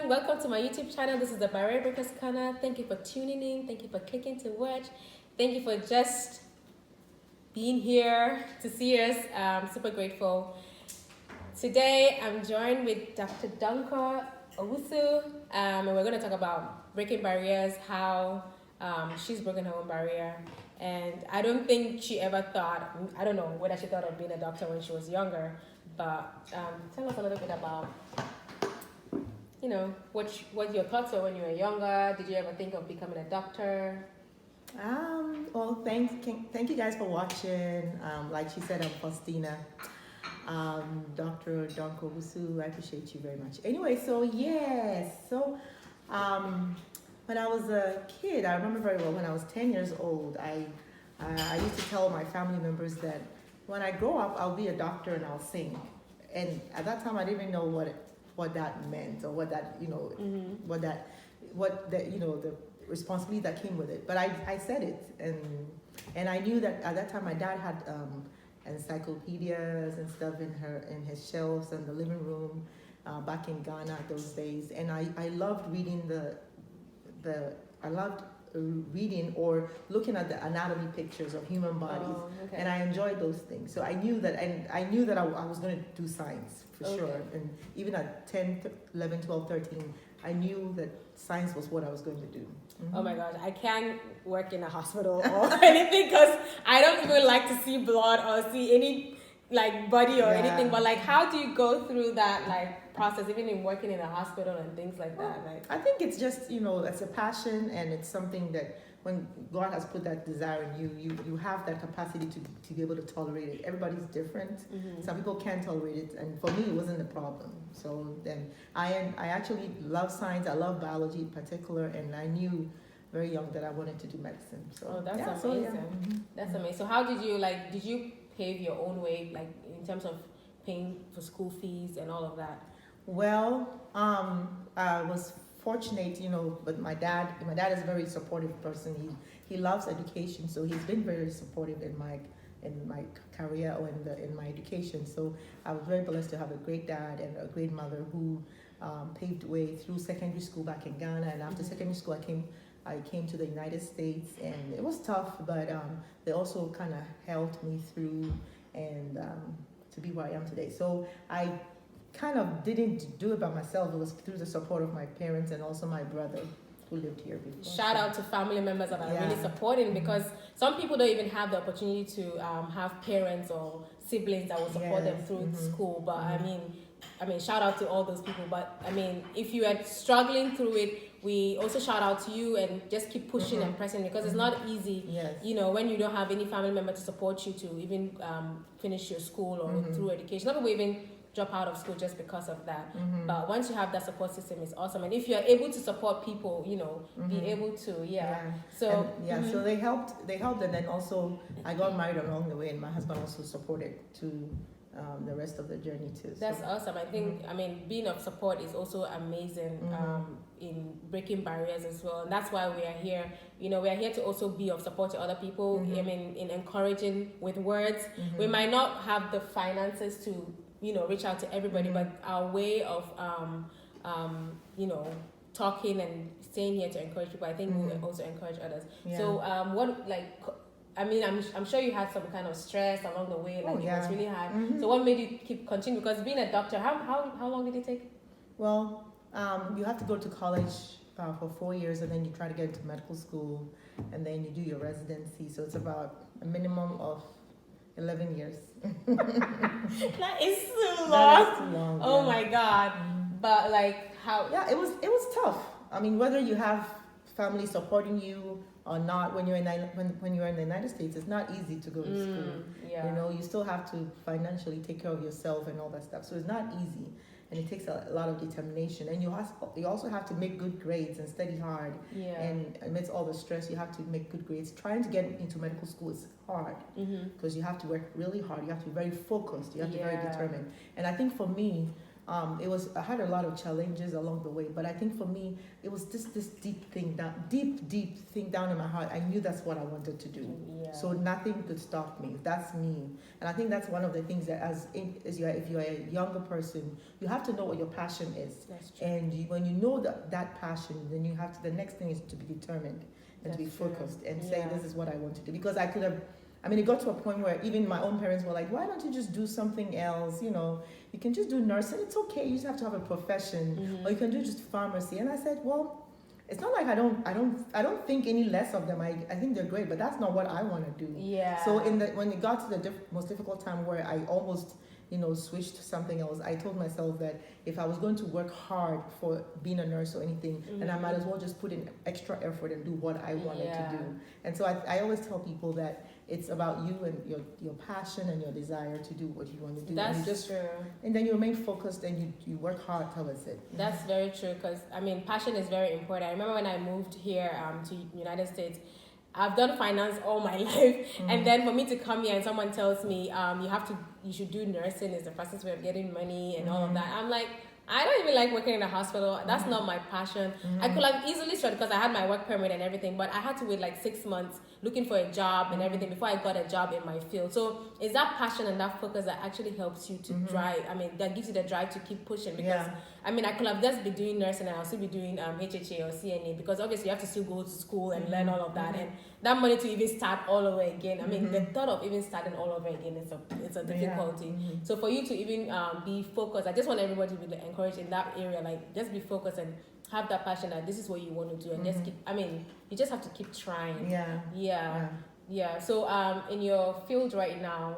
everyone. Welcome to my YouTube channel. This is the Barrier Breakers Corner. Thank you for tuning in. Thank you for clicking to watch. Thank you for just being here to see us. I'm super grateful. Today, I'm joined with Dr. Donkor-Owusu, and we're going to talk about breaking barriers, how she's broken her own barrier. And I don't think she ever thought, I don't know whether she thought of being a doctor when she was younger, but tell us a little bit about, what your thoughts were when you were younger. Did you ever think of becoming a doctor? Well, thank you guys for watching. Like she said, I'm Faustina. Dr. Donkor-Owusu, I appreciate you very much. Anyway, when I was a kid, I remember very well when I was 10 years old, I used to tell my family members that when I grow up, I'll be a doctor and I'll sing. And at that time, I didn't even know what that meant or what that, the responsibility that came with it. But I said it, and I knew that at that time my dad had encyclopedias and stuff in his shelves in the living room back in Ghana those days, and I loved reading reading or looking at the anatomy pictures of human bodies, and I enjoyed those things. So I knew that, and I knew that I was going to do science for sure. And even at 10, 11, 12, 13, I knew that science was what I was going to do. Mm-hmm. Oh my gosh, I can't work in a hospital or anything because I don't even like to see blood or see any body or anything. But how do you go through that process, even in working in a hospital and things like that? I think it's just it's a passion, and it's something that when God has put that desire in you have that capacity to be able to tolerate it. Everybody's different. Mm-hmm. Some people can't tolerate it, and for me, it wasn't a problem. So then I actually love science. I love biology in particular, and I knew very young that I wanted to do medicine. So that's amazing. Mm-hmm. That's amazing. So how did you pave your own way, in terms of paying for school fees and all of that? Well, I was fortunate, but my dad is a very supportive person. He loves education, so he's been very supportive in my career or in my education. So I was very blessed to have a great dad and a great mother who paved the way through secondary school back in Ghana, and after secondary school I came to the United States, and it was tough, but they also kind of helped me through and to be where I am today. So I kind of didn't do it by myself. It was through the support of my parents and also my brother who lived here before. Shout out to family members that are really supporting, because some people don't even have the opportunity to have parents or siblings that will support them through school. But I mean, shout out to all those people. But I mean, if you are struggling through it, we also shout out to you and just keep pushing and pressing, because it's not easy, when you don't have any family member to support you to even finish your school or through education. Not even drop out of school just because of that. But once you have that support system, it's awesome. And if you're able to support people, be able to, So so they helped, and then also I got married along the way, and my husband also supported to the rest of the journey too. That's awesome. I think, being of support is also amazing in breaking barriers as well. And that's why we are here. We are here to also be of support to other people. In encouraging with words. We might not have the finances to reach out to everybody, but our way of talking and staying here to encourage people, I think will also encourage others. So I'm sure you had some kind of stress along the way, it was really hard. So what made you keep continuing? Because being a doctor, how long did it take? Well, you have to go to college for 4 years, and then you try to get into medical school, and then you do your residency. So it's about a minimum of 11 years. That is too long. That is too long. Oh my God. But how? Yeah, it was tough. I mean, whether you have family supporting you or not, when you're in the United States, it's not easy to go to school. You still have to financially take care of yourself and all that stuff. So it's not easy, and it takes a lot of determination. And you also have to make good grades and study hard. And amidst all the stress, you have to make good grades. Trying to get into medical school is hard because you have to work really hard. You have to be very focused. You have to be very determined. And I think for me, I had a lot of challenges along the way, but I think for me, it was just this deep thing down in my heart. I knew that's what I wanted to do. Yeah. So nothing could stop me. That's me. And I think that's one of the things that if you're a younger person, you have to know what your passion is. That's true. And when you know that passion, then you have to, the next thing is to be determined and to be That's true. focused and say, this is what I want to do. Because I could have, it got to a point where even my own parents were like, why don't you just do something else? You can just do nursing. It's okay. You just have to have a profession, or you can do just pharmacy. And I said, well, it's not like I don't think any less of them. I think they're great, but that's not what I want to do. Yeah. So when it got to the most difficult time where I almost switched to something else, I told myself that if I was going to work hard for being a nurse or anything, then I might as well just put in extra effort and do what I wanted to do. And so I always tell people that it's about you and your passion and your desire to do what you want to do. That's true. And then you remain focused and you work hard towards it. That's very true, because passion is very important. I remember when I moved here to United States, I've done finance all my life, and then for me to come here and someone tells me you should do nursing, is the fastest way of getting money and all of that. I'm like, I don't even like working in a hospital. That's not my passion. I could have easily started because I had my work permit and everything, but I had to wait like 6 months looking for a job and everything before I got a job in my field. So it's that passion and that focus that actually helps you to drive. That gives you the drive to keep pushing, because I could have just been doing nursing and I'll still be doing HHA or CNA, because obviously you have to still go to school and learn all of that, and that money to even start all over again. The thought of even starting all over again it's a difficulty. So for you to even be focused, I just want everybody to be encouraged in that area, like just be focused and have that passion that this is what you want to do, and just keep, you just have to keep trying. Yeah. So in your field right now,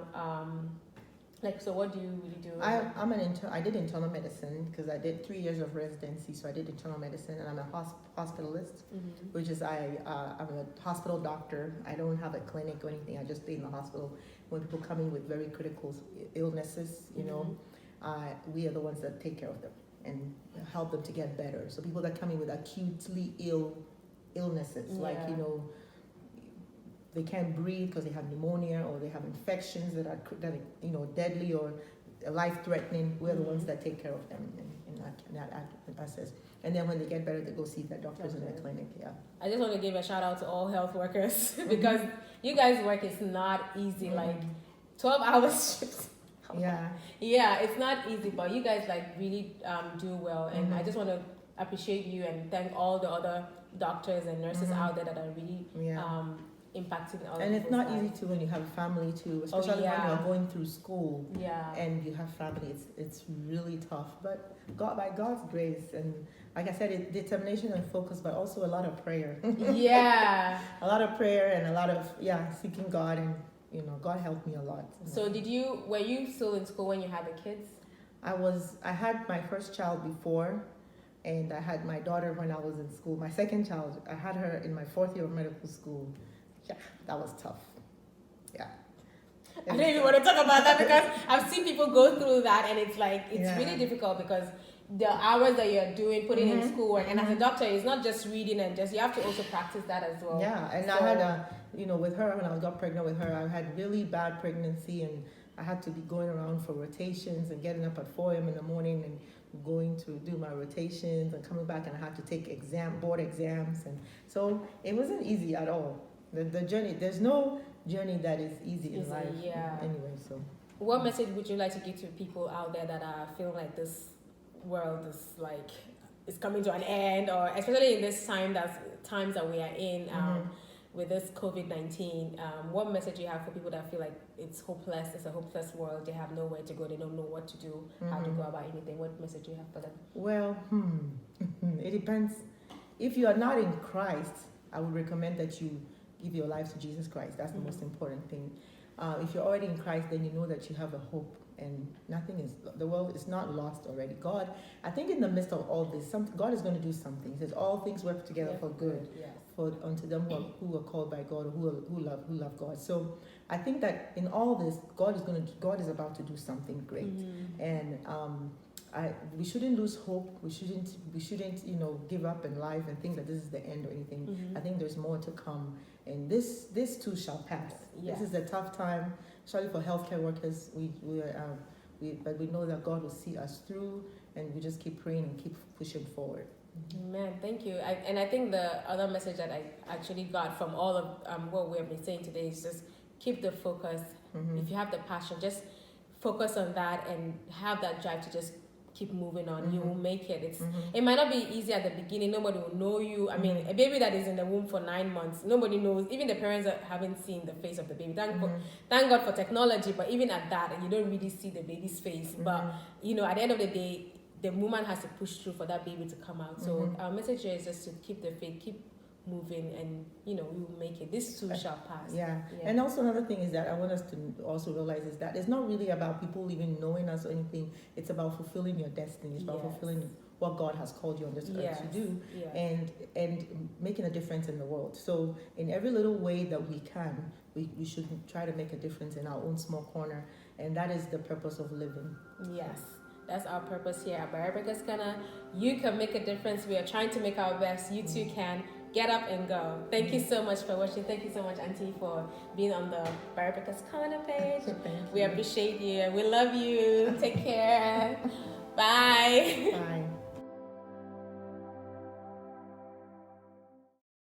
so what do you really do? I did internal medicine because I did 3 years of residency, so I did internal medicine, and I'm a hospitalist, which is I'm a hospital doctor. I don't have a clinic or anything. I just stay in the hospital when people come in with very critical illnesses. We are the ones that take care of them and help them to get better. So people that come in with acutely illnesses, like they can't breathe because they have pneumonia, or they have infections that are deadly or life-threatening. We're the ones that take care of them in that process. And then when they get better, they go see their doctors in the clinic. Yeah. I just want to give a shout out to all health workers because you guys' work is not easy. Like 12-hour shifts. Yeah, it's not easy, but you guys really do well, and I just want to appreciate you and thank all the other doctors and nurses out there that are really impacting all. And it's not easy too when you have a family too, especially when you're going through school. And you have family. It's really tough, but by God's grace, and like I said, determination and focus, but also a lot of prayer. A lot of prayer and a lot of seeking God, and God helped me a lot. So were you still in school when you had the kids? I had my first child before, and I had my daughter when I was in school. My second child, I had her in my 4th year of medical school. Yeah, that was tough. Yeah. I don't even want to talk about that because I've seen people go through that, and it's really difficult because the hours that you're doing, putting in schoolwork, and as a doctor, it's not just reading and you have to also practice that as well. Yeah, and I had with her, when I got pregnant with her, I had really bad pregnancy, and I had to be going around for rotations and getting up at 4 a.m. in the morning and going to do my rotations and coming back, and I had to take board exams, and so it wasn't easy at all. The journey, there's no journey that is easy in life. Anyway, so. What message would you like to give to people out there that are feeling like this world is coming to an end, or especially in this times that we are in with this COVID-19? What message you have for people that feel like it's hopeless? It's a hopeless world. They have nowhere to go. They don't know what to do, how to go about anything. What message do you have for them? Well, it depends. If you are not in Christ, I would recommend that you give your life to Jesus Christ. That's the most important thing. If you're already in Christ, then you know that you have a hope, and the world is not lost already. God, I think in the midst of all this, God is going to do something. He says all things work together for good, for unto them who are called by God, who love God. So I think that in all this, God is about to do something great, and we shouldn't lose hope. We shouldn't give up in life and think that this is the end or anything. I think there's more to come, and this too shall pass. This is a tough time, especially for healthcare workers. but we know that God will see us through, and we just keep praying and keep pushing forward. Amen. Thank you. And I think the other message that I actually got from all of what we have been saying today is just keep the focus. If you have the passion, just focus on that and have that drive to just keep moving on. You will make it. It might not be easy at the beginning. Nobody will know you. I mean, a baby that is in the womb for 9 months, nobody knows. Even the parents that haven't seen the face of the baby. Thank God for technology. But even at that, you don't really see the baby's face. But at the end of the day, the woman has to push through for that baby to come out. So our message here is just to keep the faith, keep moving, and we will make it. This too shall pass. Yeah. And also another thing is that I want us to also realize is that it's not really about people even knowing us or anything. It's about fulfilling your destiny. It's about fulfilling what God has called you on this earth to do, and making a difference in the world. So in every little way that we can, we should try to make a difference in our own small corner, and that is the purpose of living. Yes. That's our purpose here at Barabrica's Corner. You can make a difference. We are trying to make our best. You too can. Get up and go. Thank you so much for watching. Thank you so much, Auntie, for being on the Barabrica's Corner page. We appreciate you. We love you. Take care. Bye. Bye.